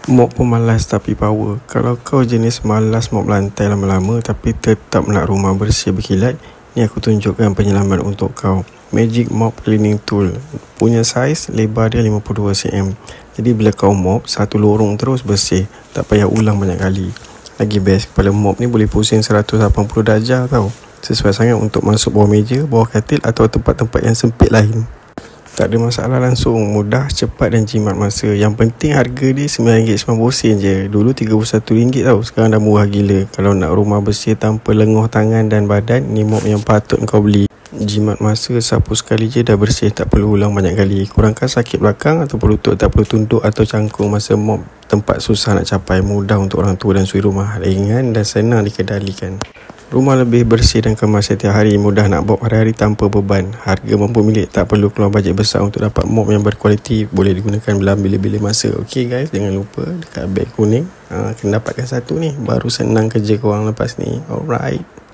Mop pemalas tapi power. Kalau kau jenis malas mop lantai lama-lama tapi tetap nak rumah bersih berkilat, ni aku tunjukkan penyelamat untuk kau. Magic Mop Cleaning Tool. Punya saiz lebar dia 52 cm. Jadi bila kau mop, satu lorong terus bersih. Tak payah ulang banyak kali. Lagi best, kepala mop ni boleh pusing 180 darjah tau. Sesuai sangat untuk masuk bawah meja, bawah katil atau tempat-tempat yang sempit lain. Tak ada masalah langsung, mudah, cepat dan jimat masa. Yang penting harga dia RM9.90 je. Dulu RM31 tau, sekarang dah murah gila. Kalau nak rumah bersih tanpa lenguh tangan dan badan, ni mop yang patut kau beli. Jimat masa, sapu sekali je dah bersih, tak perlu ulang banyak kali. Kurangkan sakit belakang atau lutut, tak perlu tunduk atau cangkung masa mop tempat susah nak capai. Mudah untuk orang tua dan suri rumah, ringan dan senang dikendalikan. Rumah lebih bersih dan kemas setiap hari, mudah nak mop hari-hari tanpa beban. Harga mampu milik, tak perlu keluar bajet besar untuk dapat mop yang berkualiti. Boleh digunakan dalam bila-bila masa. Okey guys, jangan lupa dekat beg kuning kena dapatkan satu ni, baru senang kerja korang lepas ni. Alright.